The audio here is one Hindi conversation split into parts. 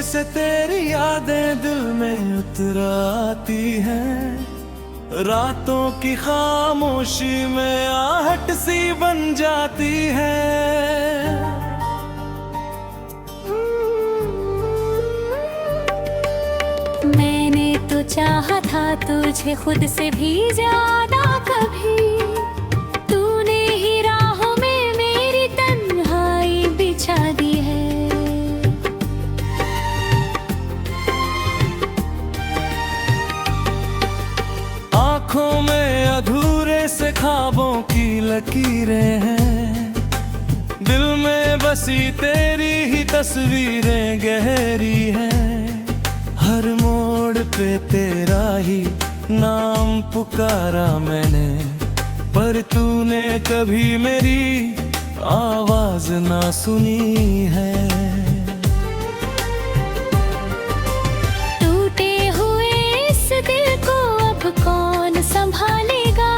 से तेरी यादें दिल में उतर आती हैं, रातों की खामोशी में आहट सी बन जाती है। मैंने तो चाहा था तुझे खुद से भी ज्यादा, कभी तूने ही राहों में मेरी तन्हाई बिछा दी है। आँखों में अधूरे से ख्वाबों की लकीरें हैं, दिल में बसी तेरी ही तस्वीरें गहरी हैं। हर मोड़ पे तेरा ही नाम पुकारा मैंने, पर तूने कभी मेरी आवाज ना सुनी है। टूटे हुए इस दिल को अब कौन संभालेगा,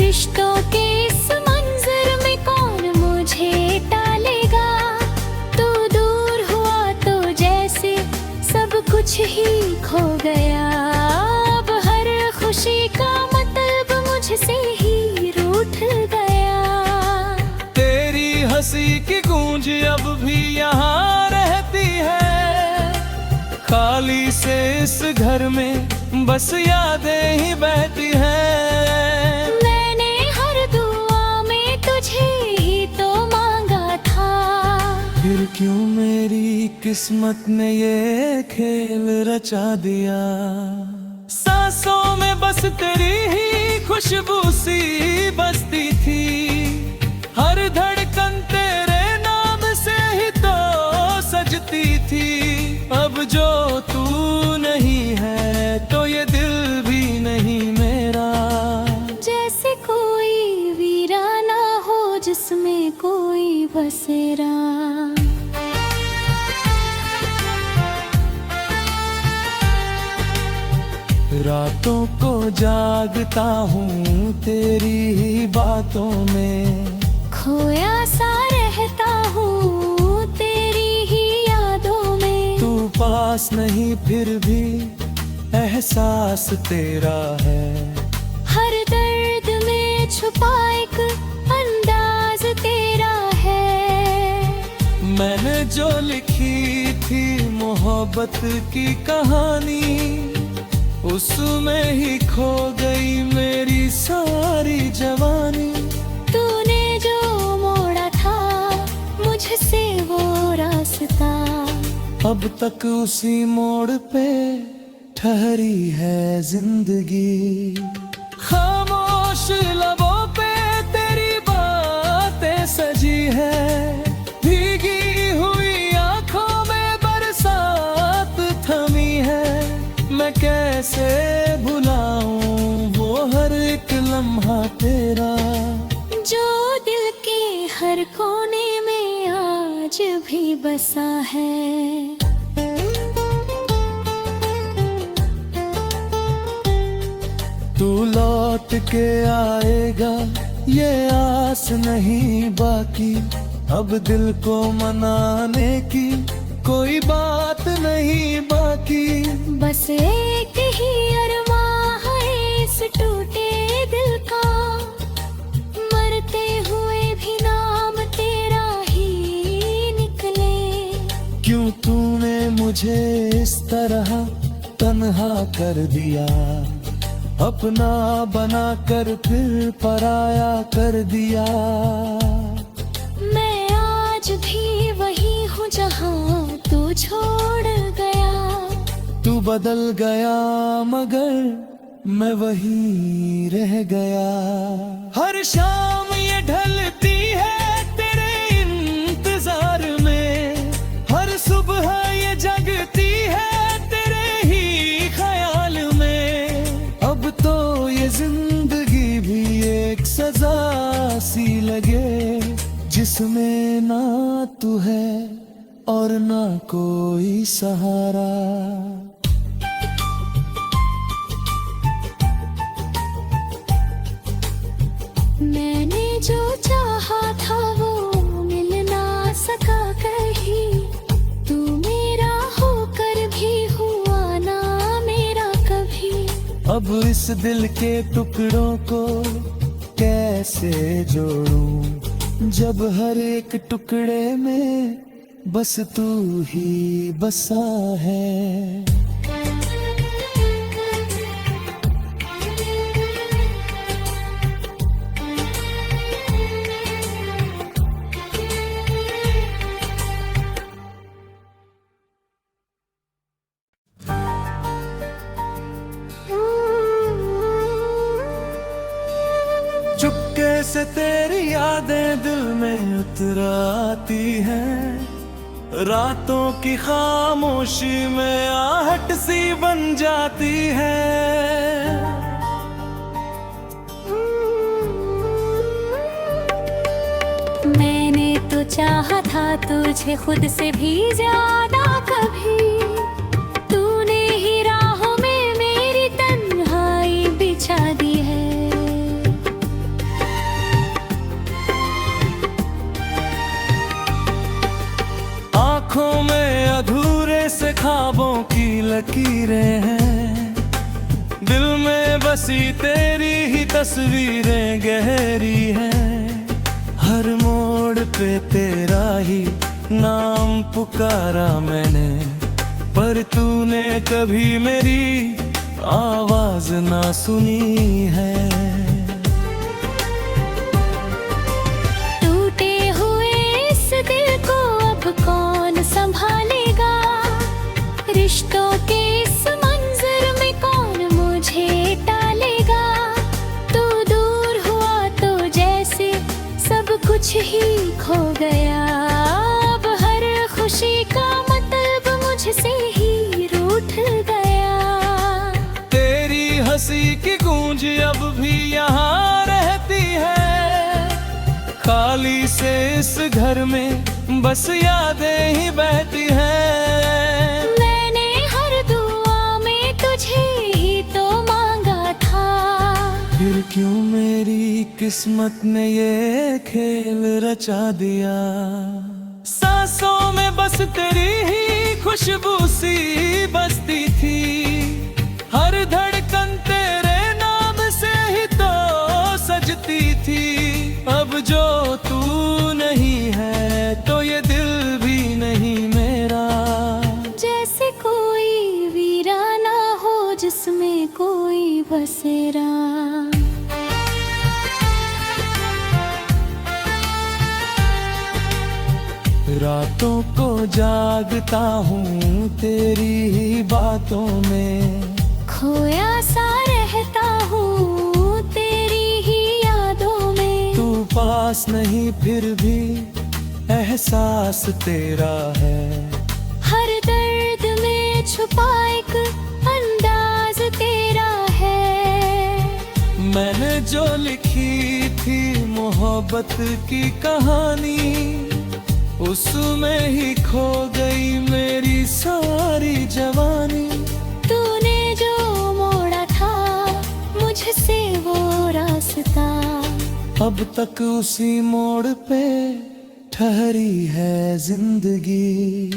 रिश्तों के इस मंजर में कौन मुझे टालेगा। तू दूर हुआ तो जैसे सब कुछ ही खो गया, अब हर खुशी का मतलब मुझसे ही रूठ गया। तेरी हंसी की गूंज अब भी यहाँ रहती है, खाली से इस घर में बस यादें ही बहती हैं। मैंने हर दुआ में तुझे ही तो मांगा था, फिर क्यों मेरी किस्मत ने ये खेल रचा दिया। सांसों में बस तेरी ही खुशबू सी बसती थी, हर धड़कन तेरे नाम से ही तो सजती थी। अब जो तू नहीं है तो ये दिल भी नहीं मेरा, जैसे कोई वीराना हो जिसमें कोई बसेरा। रातों को जागता हूँ तेरी ही बातों में, खोया सा रहता हूँ तेरी ही यादों में। तू पास नहीं फिर भी एहसास तेरा है, हर दर्द में छुपा एक अंदाज तेरा है। मैंने जो लिखी थी मोहब्बत की कहानी, उसमें ही खो गई मेरी सारी जवानी। तूने जो मोड़ा था मुझसे वो रास्ता, अब तक उसी मोड़ पे ठहरी है जिंदगी। खामोश लबों पे तेरी बातें सजी है, भीगी हुई आंखों में बरसात थमी है। मैं कैसे भुलाऊं वो हर एक लम्हा तेरा, जो दिल के हर कोने में आज भी बसा है। तू लौट के आएगा ये आस नहीं बाकी, अब दिल को मनाने की कोई बात नहीं बाकी। बस एक ही अरमां है इस टूटे दिल का, मरते हुए भी नाम तेरा ही निकले। क्यों तूने मुझे इस तरह तन्हा कर दिया, अपना बना कर फिर पराया कर दिया। मैं आज भी वही हूँ जहाँ तू छोड़ गया। तू बदल गया मगर मैं वही रह गया। हर शाम ये ढलती है तेरे इंतजार में, हर सुबह ये जगती है तेरे ही ख्याल में। अब तो ये जिंदगी भी एक सजा सी लगे, जिसमें ना तू है और ना कोई सहारा। मैंने जो चाहा था वो मिल ना सका कहीं, तू मेरा इस दिल के टुकड़ों को कैसे जोड़ूं, जब हर एक टुकड़े में बस तू ही बसा है। चुपके से तेरी यादें दिल में उतर आती हैं, रातों की खामोशी में आहट सी बन जाती है। मैंने तो चाहा था तुझे खुद से भी ज्यादा, कभी तूने ही राहों में मेरी तन्हाई बिछा दी है। आँखों में अधूरे से ख्वाबों की लकीरें हैं, दिल में बसी तेरी ही तस्वीरें गहरी हैं। हर मोड़ पे तेरा ही नाम पुकारा मैंने, पर तूने कभी मेरी आवाज ना सुनी है। टूटे हुए इस दिल को अब कौन संभालेगा, रिश्तों के इस मंजर में कौन मुझे टालेगा। तू दूर हुआ तो जैसे सब कुछ ही खो गया, अब हर खुशी का मतलब मुझसे ही रूठ गया। तेरी हंसी की गूंज अब भी यहाँ रहती है, खाली से इस घर में बस यादें ही बहती हैं। मैंने हर दुआ में तुझे ही तो मांगा था, फिर क्यों मेरी किस्मत ने ये खेल रचा दिया। सांसों में बस तेरी ही खुशबू सी बसती थी, हर धड़कन तेरे नाम से ही तो सजती थी। अब जो तू नहीं है तो ये दिल भी नहीं मेरा, जैसे कोई वीराना हो जिसमें कोई बसेरा। रातों को जागता हूँ तेरी ही बातों में, खोया सा रहता हूँ तेरी ही यादों में। तू पास नहीं फिर भी एहसास तेरा है, हर दर्द में छुपा एक अंदाज तेरा है। मैंने जो लिखी थी मोहब्बत की कहानी, उसमें ही खो गई मेरी सारी जवानी। तूने जो मोड़ा था मुझसे वो रास्ता, अब तक उसी मोड़ पे ठहरी है जिंदगी।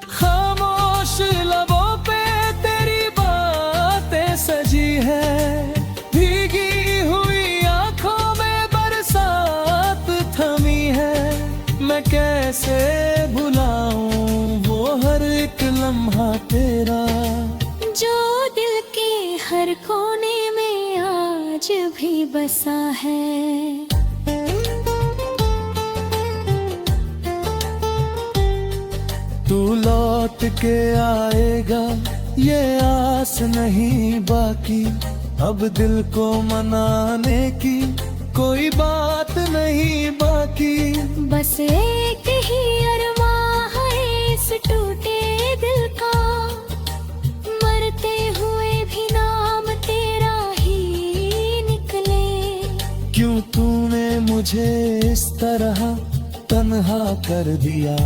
खामोश लबों पे तेरी बातें सजी है, भीगी हुई आंखों में बरसात थमी है। मैं कैसे भुलाऊं वो हर एक लम्हा तेरा, जो दिल के हर कोने में आज भी बसा है। तू लौट के आएगा ये आस नहीं बाकी, अब दिल को मनाने की कोई बात नहीं बाकी। बस एक ही अरमां है इस टूटे दिल का, मरते हुए भी नाम तेरा ही निकले। क्यों तूने मुझे इस तरह तन्हा कर दिया,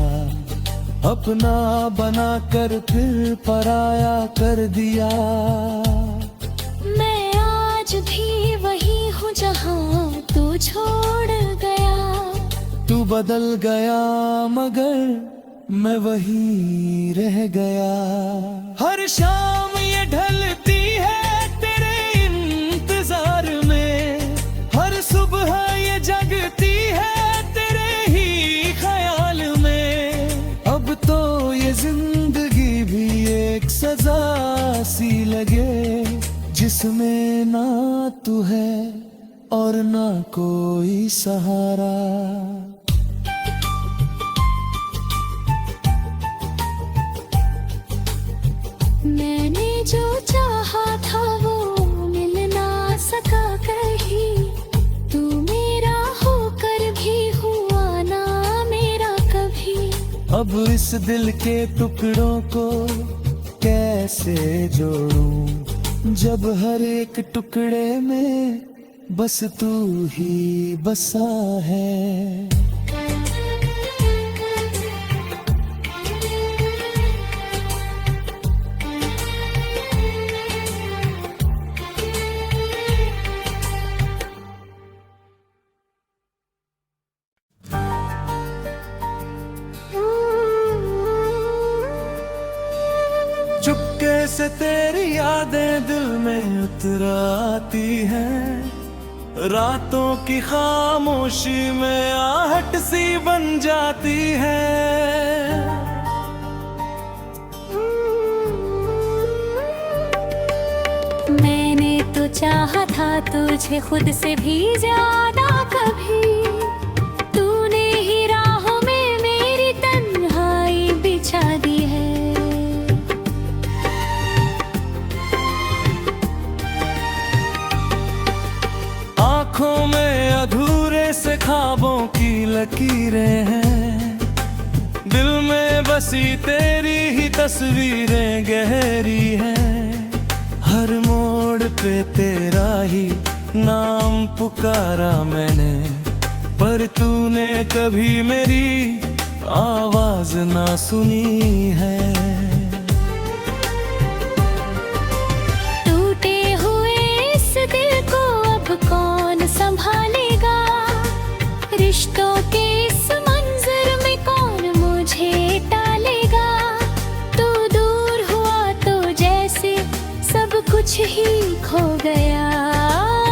अपना बना कर फिर पराया कर दिया। मैं आज भी वही हूँ जहाँ तू छोड़ गया। तू बदल गया मगर मैं वही रह गया। हर शाम ये ढलती है तेरे इन सुबह ये जगती है तेरे ही ख्याल में। अब तो ये जिंदगी भी एक सजा सी लगे, जिसमें ना तू है और ना कोई सहारा। मैंने जो चाहा था वो मिल ना सका कहीं, तू मेरा होकर भी हुआ ना मेरा कभी। अब इस दिल के टुकड़ों को कैसे जोड़ूं, जब हर एक टुकड़े में बस तू ही बसा है। चुपके से तेरी यादें दिल में उतर आती हैं, रातों की खामोशी में आहट सी बन जाती है। मैंने तो चाहा था तुझे खुद से भी ज्यादा कभी, तूने ही राहों में मेरी तन्हाई बिछा दी है। आँखों में अधूरे से ख्वाबों की लकीरें हैं, दिल में बसी तेरी ही तस्वीरें गहरी हैं। हर मोड़ पे तेरा ही नाम पुकारा मैंने, पर तूने कभी मेरी आवाज ना सुनी है। टूटे हुए इस दिल को अब कौन संभालेगा, रिश्तों के इस मंजर में कौन मुझे टालेगा। तू दूर हुआ तो जैसे सब कुछ ही खो गया,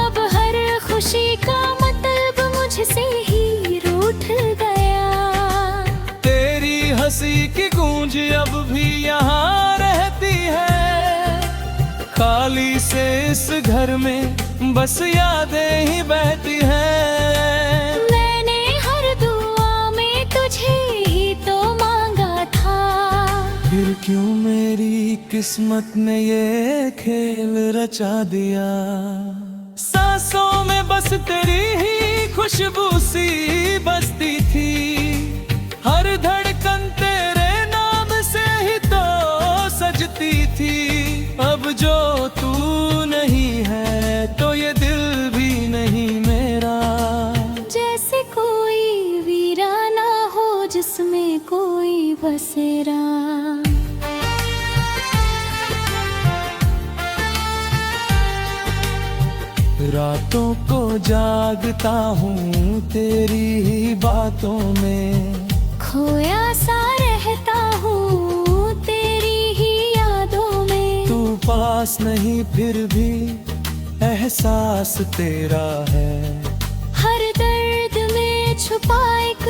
अब हर खुशी का मतलब मुझसे ही रूठ गया। तेरी हंसी की गूंज अब भी यहाँ रहती है, खाली से इस घर में बस यादें ही बहती हैं। मैंने हर दुआ में तुझे ही तो मांगा था, फिर क्यों मेरी किस्मत ने ये खेल रचा दिया। सांसों में बस तेरी ही खुशबू सी बसती थी, हर धड़कन तेरे नाम से ही तो सजती थी। अब जो तू नहीं है तो ये दिल भी नहीं मेरा, जैसे कोई वीराना हो जिसमें कोई बसेरा। रातों को जागता हूँ तेरी ही बातों में, खोया सा रहता हूँ तेरी ही यादों में। तू पास नहीं फिर भी एहसास तेरा है, हर दर्द में छुपा एक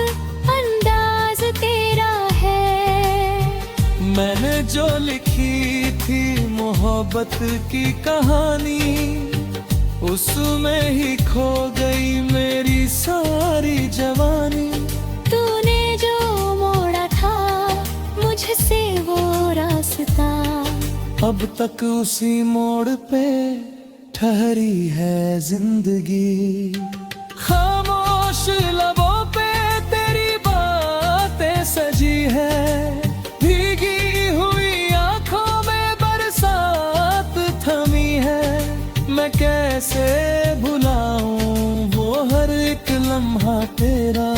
अंदाज तेरा है। मैंने जो लिखी थी मोहब्बत की कहानी, उसमें ही खो गई मेरी सारी जवानी। तूने जो मोड़ा था मुझसे वो रास्ता, अब तक उसी मोड़ पे ठहरी है जिंदगी। खामोश लबों पे तेरी बातें सजी है, भीगी हुई आंखों में बरसात थमी है। मैं कैसे भुलाऊं वो हर एक लम्हा तेरा,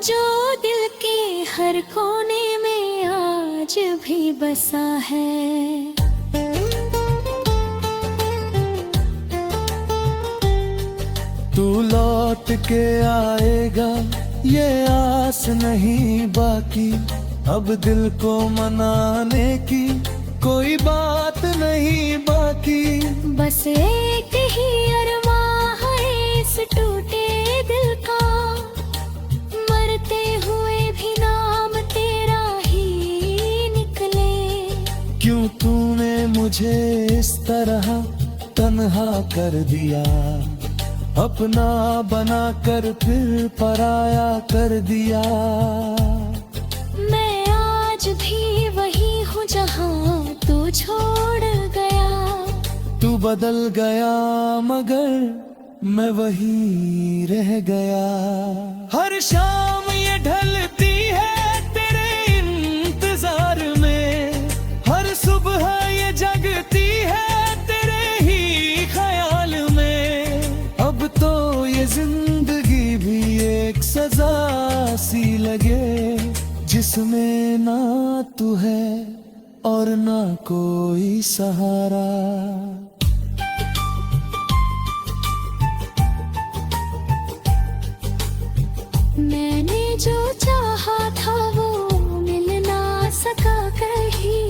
जो दिल के हर कोने में आज भी बसा है। तू लौट के आएगा ये आस नहीं बाकी, अब दिल को मनाने की कोई बात नहीं बाकी। बस एक ही अरमां है इस टूटे दिल का, मरते हुए भी नाम तेरा ही निकले। क्यों तूने मुझे इस तरह तन्हा कर दिया, अपना बना कर फिर पराया कर दिया। मैं आज भी वही हूँ जहाँ तू छोड़ गया। तू बदल गया मगर मैं वही रह गया। हर शाम ये ढलती है तेरे इंतजार में, हर सुबह ये जगती है तेरे ही ख्याल में। अब तो ये जिंदगी भी एक सजा सी लगे, जिसमें ना तू है और ना कोई सहारा। मैंने जो चाहा था वो मिल ना सका कहीं,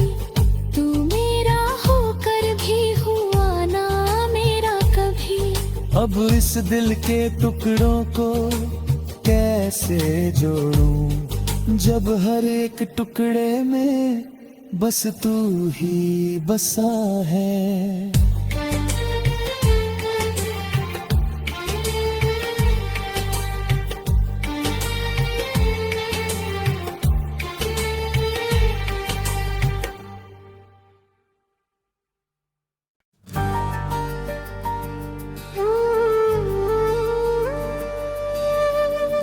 तू मेरा होकर भी हुआ ना मेरा कभी। अब इस दिल के टुकड़ों को कैसे जोड़ूं, जब हर एक टुकड़े में बस तू ही बसा है।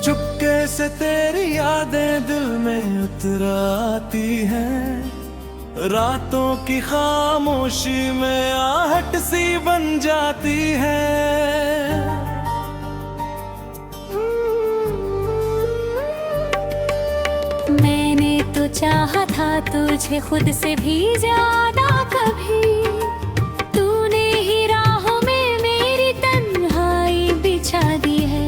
चुपके से तेरी यादें दिल में उतर आती हैं, रातों की खामोशी में आहट सी बन जाती है। मैंने तो चाहा था तुझे खुद से भी ज्यादा कभी, तूने ही राहों में मेरी तन्हाई बिछा दी है।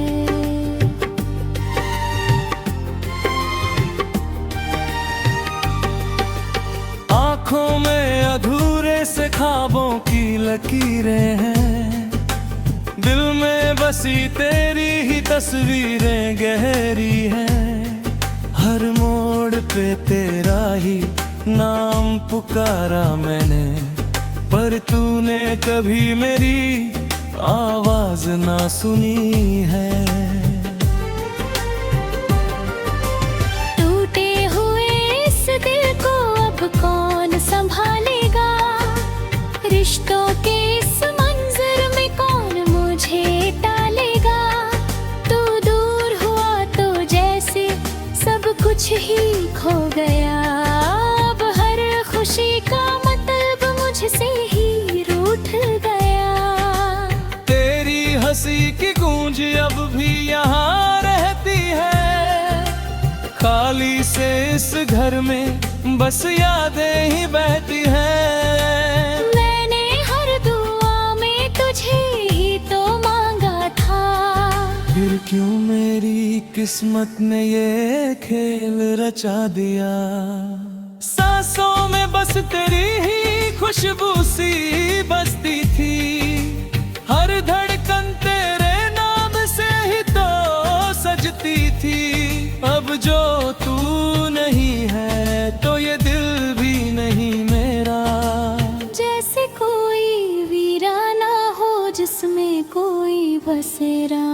आँखों में अधूरे से ख्वाबों की लकीरें हैं, दिल में बसी तेरी ही तस्वीरें गहरी हैं। हर मोड़ पे तेरा ही नाम पुकारा मैंने, पर तूने कभी मेरी आवाज ना सुनी है। टूटे हुए इस दिल को अब कौन संभालेगा, रिश्तों के इस मंजर में कौन मुझे टालेगा। तू दूर हुआ तो जैसे सब कुछ ही खो गया, अब हर खुशी का मतलब मुझसे ही रूठ गया। तेरी हंसी की गूंज अब भी यहाँ रहती है, खाली से इस घर में बस यादें ही बहती हैं। मैंने हर दुआ में तुझे ही तो मांगा था, फिर क्यों मेरी किस्मत ने ये खेल रचा दिया। सांसों में बस तेरी ही खुशबू सी बसती थी, हर धड़कन तेरे नाम से ही तो सजती थी। अब जो तू नहीं है तो ये दिल भी नहीं मेरा, जैसे कोई वीराना हो जिसमें कोई बसेरा।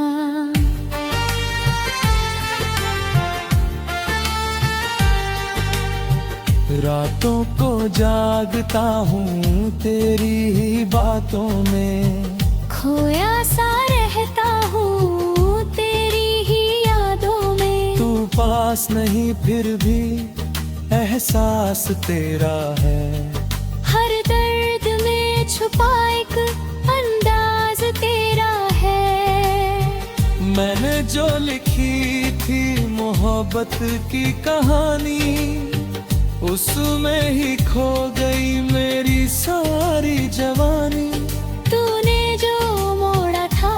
रातों को जागता हूँ तेरी ही बातों में, खोया सा रहता हूँ तेरी ही यादों में। तू पास नहीं फिर भी एहसास तेरा है, हर दर्द में छुपा एक अंदाज तेरा है। मैंने जो लिखी थी मोहब्बत की कहानी, उसमें ही खो गई मेरी सारी जवानी। तूने जो मोड़ा था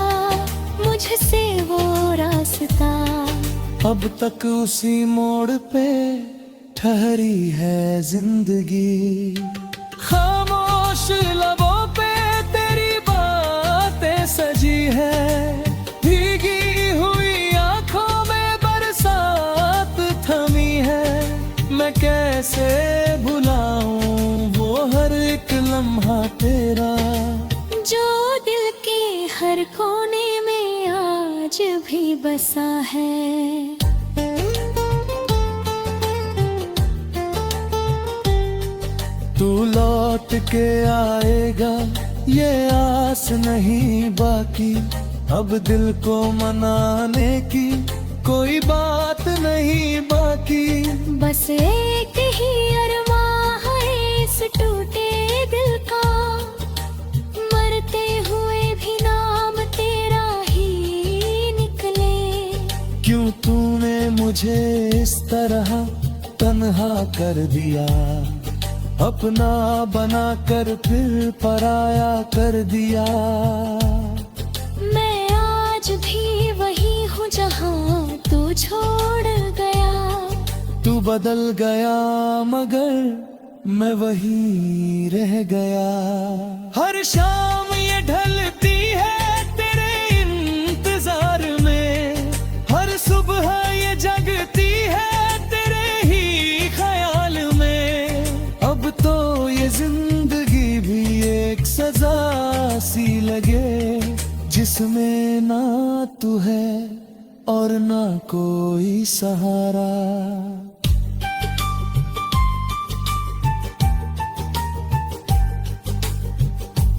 मुझसे वो रास्ता, अब तक उसी मोड़ पे ठहरी है जिंदगी। खामोश लबों पे तेरी बातें सजी है, भी बसा है। तू लौट के आएगा ये आस नहीं बाकी, अब दिल को मनाने की कोई बात नहीं बाकी। बस एक ही अरमां है इस टूटे दिल का, मरते हुए भी नाम तेरा ही निकले। क्यों तूने मुझे इस तरह तन्हा कर दिया, अपना बना कर फिर पराया कर दिया। मैं आज भी वही हूँ जहाँ तू छोड़ गया। तू बदल गया मगर मैं वही रह गया। हर शाम ये ढलती है तेरे इंतजार में, हर सुबह ये जगती है तेरे ही ख्याल में। अब तो ये जिंदगी भी एक सजा सी लगे, जिसमें ना तू है और ना कोई सहारा।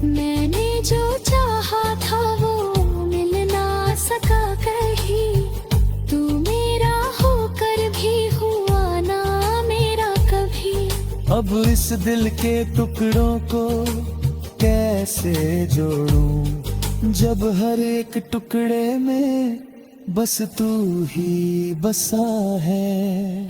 मैंने जो चाहा था वो मिल ना सका कहीं, तू मेरा होकर भी हुआ ना मेरा कभी। अब इस दिल के टुकड़ों को कैसे जोड़ूं, जब हर एक टुकड़े में बस तू ही बसा है।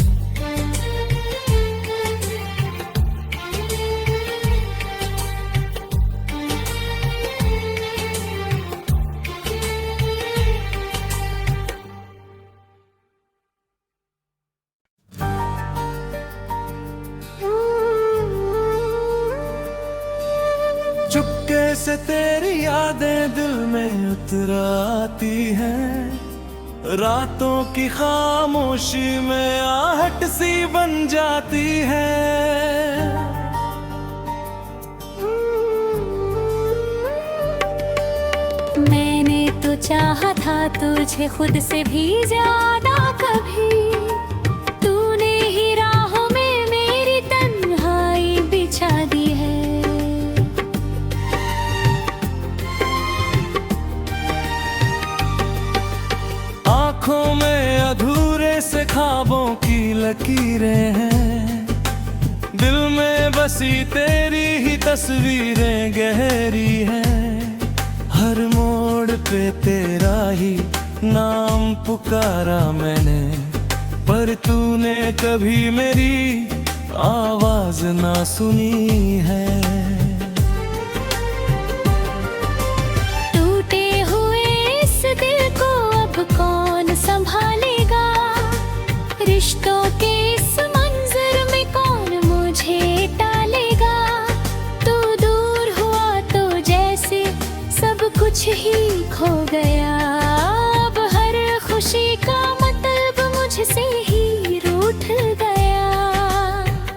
चुपके से तेरी यादें दिल में उतर आती हैं, रातों की खामोशी में आहट सी बन जाती है। मैंने तो चाहा था तुझे खुद से भी ज्यादा कभी, तूने ही राहों में मेरी तन्हाई बिछा दी है। आँखों में अधूरे से ख्वाबों की लकीरें हैं, दिल में बसी तेरी ही तस्वीरें गहरी हैं। हर मोड़ पे तेरा ही नाम पुकारा मैंने, पर तूने कभी मेरी आवाज ना सुनी है। टूटे हुए इस दिल को अब कौन संभालेगा, रिश्तों के इस मंजर में कौन मुझे टालेगा। तू दूर हुआ तो जैसे सब कुछ ही खो गया, अब हर खुशी का मतलब मुझसे ही रूठ गया।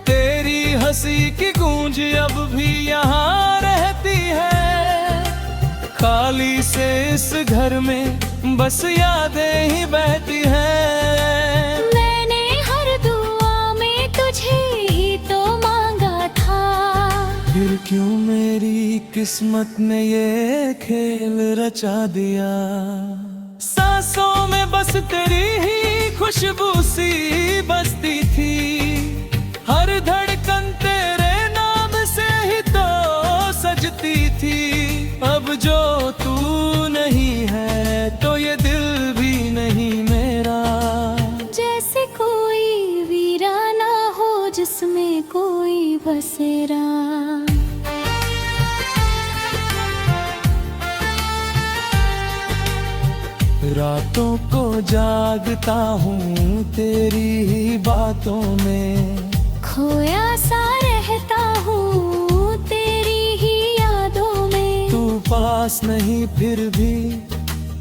तेरी हंसी की गूंज अब भी यहाँ रहती है, खाली से इस घर में बस यादें ही बहती हैं। मैंने हर दुआ में तुझे ही तो मांगा था, फिर क्यों मेरी किस्मत ने ये खेल रचा दिया। सांसों में बस तेरी ही खुशबू सी बसती थी, हर धड़कन तेरे नाम से ही तो सजती थी। अब जो तू नहीं है तो ये दिल भी नहीं मेरा, जैसे कोई वीराना हो जिसमें कोई बसेरा। रातों को जागता हूँ तेरी ही बातों में, खोया सा रहता हूँ तेरी ही यादों में। तू पास नहीं फिर भी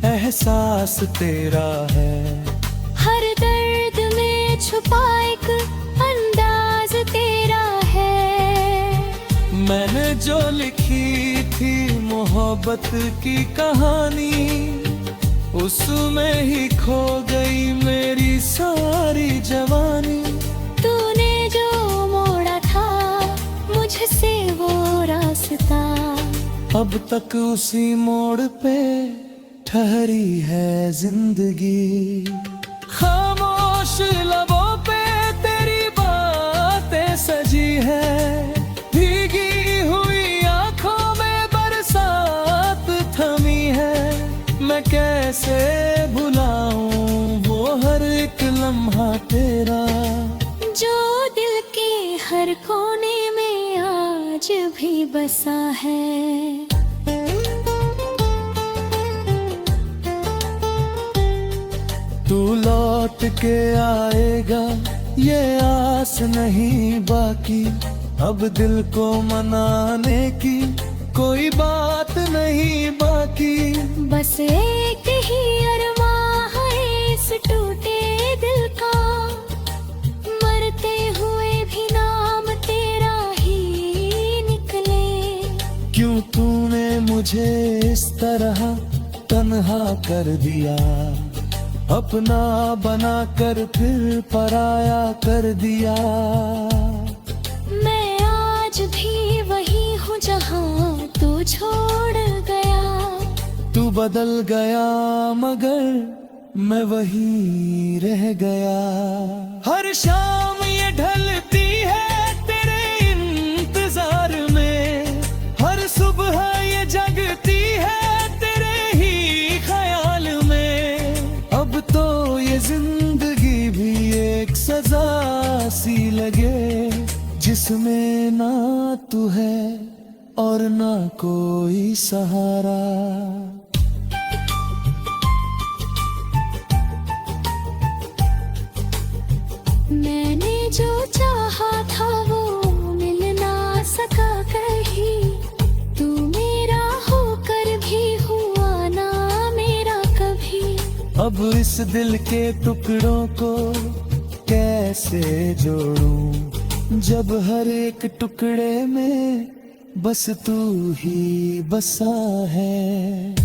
एहसास तेरा है, हर दर्द में छुपा एक अंदाज तेरा है। मैंने जो लिखी थी मोहब्बत की कहानी, उसमें ही खो गई मेरी सारी जवानी। तूने जो मोड़ा था मुझसे वो रास्ता, अब तक उसी मोड़ पे ठहरी है जिंदगी। खामोश लबों पे तेरी बातें सजी है, भीगी हुई आंखों में बरसात थमी है। मैं कैसे भुलाऊं वो हर एक लम्हा तेरा, जो दिल के हर कोने में आज भी बसा है। तू लौट के आएगा ये आस नहीं बाकी, अब दिल को मनाने की कोई बात नहीं बाकी। बस एक ही अरमां है इस टूटे दिल का, मरते हुए भी नाम तेरा ही निकले। क्यों तूने मुझे इस तरह तन्हा कर दिया, अपना बना कर फिर पराया कर दिया। मैं आज भी वही हूँ जहाँ तू छोड़ गया। तू बदल गया मगर मैं वही रह गया। हर शाम ये ढलती है तेरे इंतजार में, हर सुबह ये जगती है तेरे ही ख्याल में। अब तो ये जिंदगी भी एक सजा सी लगे, जिसमें ना तू है और ना कोई सहारा। मैंने जो चाहा था वो मिल ना सका कहीं, तू मेरा होकर भी हुआ ना मेरा कभी। अब इस दिल के टुकड़ों को कैसे जोड़ूं, जब हर एक टुकड़े में बस तू ही बसा है।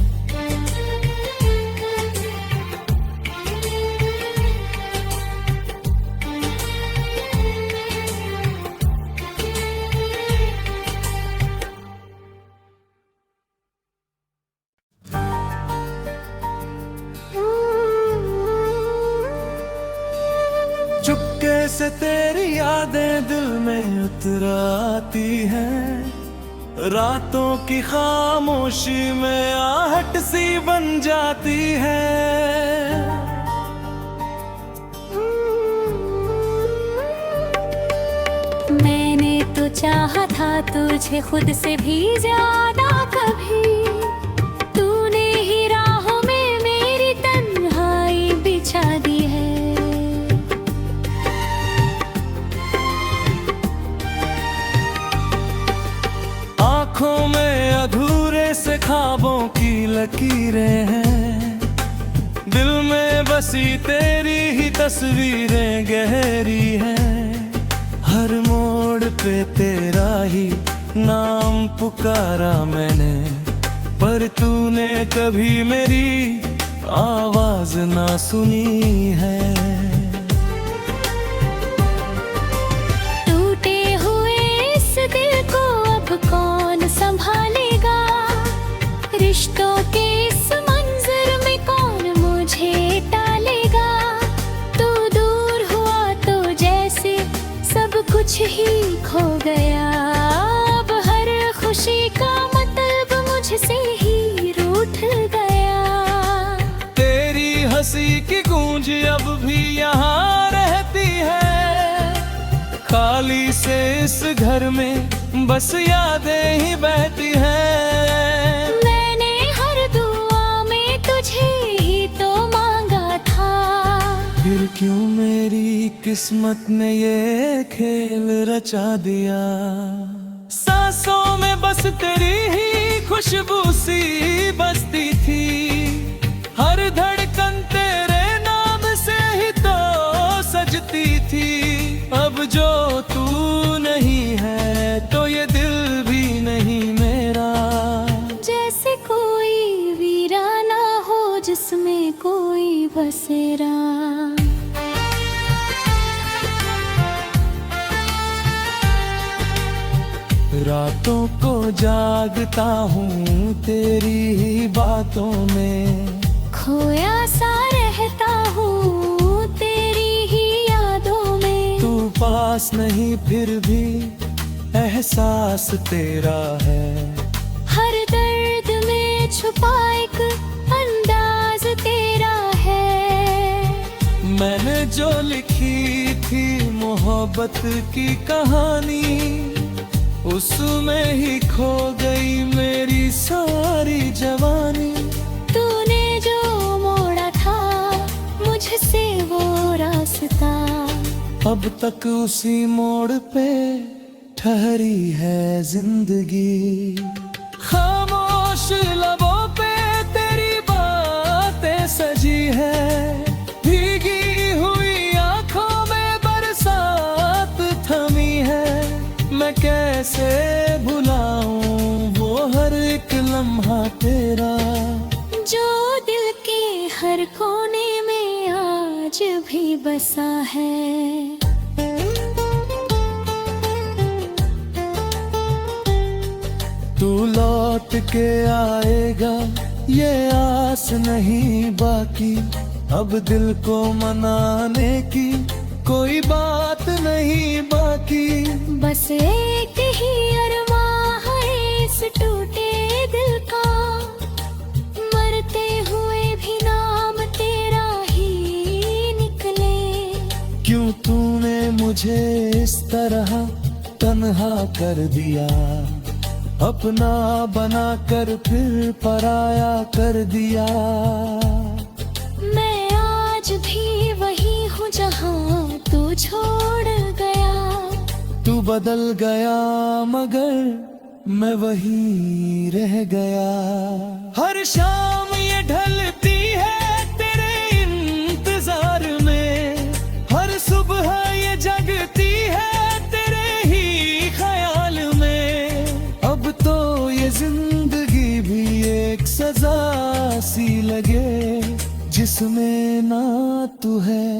चुपके से तेरी यादें दिल में उतर आती हैं, रातों की खामोशी में आहट सी बन जाती है। मैंने तो चाहा था तुझे खुद से भी ज्यादा कभी, तूने ही राहों में मेरी तन्हाई बिछा दी है। आँखों में अधूरे से ख्वाबों की लकीरें हैं, दिल में बसी तेरी ही तस्वीरें गहरी हैं। हर मोड़ पे तेरा ही नाम पुकारा मैंने, पर तूने कभी मेरी आवाज ना सुनी है। टूटे हुए इस दिल को अब कौन संभालेगा, रिश्तों के इस मंजर में कौन मुझे टालेगा। तू दूर हुआ तो जैसे सब कुछ ही खो गया, अब हर खुशी का मतलब मुझसे ही रूठ गया। तेरी हंसी की गूंज अब भी यहाँ रहती है, खाली से इस घर में बस यादें ही बहती हैं। मैंने हर दुआ में तुझे ही तो मांगा था, फिर क्यों मेरी किस्मत ने ये खेल रचा दिया। सांसों में बस तेरी ही खुशबू सी बसती थी, हर धड़कन तेरे नाम से ही तो सजती थी। अब जो तू नहीं है तो ये दिल भी नहीं मेरा, जैसे कोई वीराना हो जिसमें बसेरा। रातों को जागता हूँ तेरी ही बातों में, खोया सा रहता हूँ तेरी ही यादों में। तू पास नहीं फिर भी एहसास तेरा है, हर दर्द में छुपा एक अंदाज तेरा है। मैंने जो लिखी थी मोहब्बत की कहानी, उसमें ही खो गई मेरी सारी जवानी। तूने जो मोड़ा था मुझसे वो रास्ता, अब तक उसी मोड़ पे ठहरी है जिंदगी। खामोश लबों पे तेरी बातें सजी है, भीगी हुई आंखों में बरसात थमी है। मैं कैसे भुलाऊं वो हर एक लम्हा तेरा, जो दिल के हर कोने में आज भी बसा है। तू लौट के आएगा ये आस नहीं बाकी, अब दिल को मनाने की कोई बात नहीं बाकी। बस एक ही अरमां है इस टूटे दिल का, मरते हुए भी नाम तेरा ही निकले। क्यों तूने मुझे इस तरह तन्हा कर दिया, अपना बना कर फिर पराया कर दिया। मैं आज भी वही हूँ जहाँ तू छोड़ गया। तू बदल गया मगर मैं वही रह गया। हर शाम ये ढलती है तेरे इंतजार में, हर सुबह ये जगती है तेरे ही ख्याल में। अब तो ये जिंदगी भी एक सजा सी लगे, जिसमें ना तू है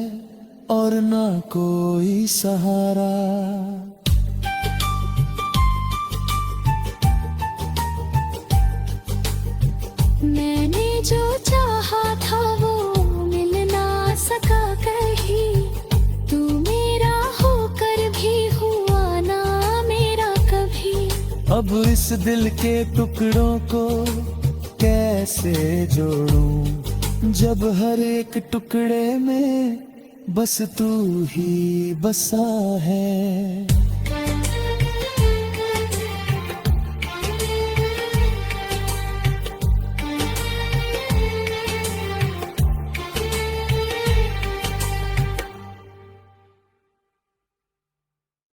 और ना कोई सहारा। मैंने जो चाहा था वो मिल ना सका कहीं, तू मेरा होकर भी हुआ ना मेरा कभी। अब इस दिल के टुकड़ों को कैसे जोड़ूं, जब हर एक टुकड़े में बस तू ही बसा है।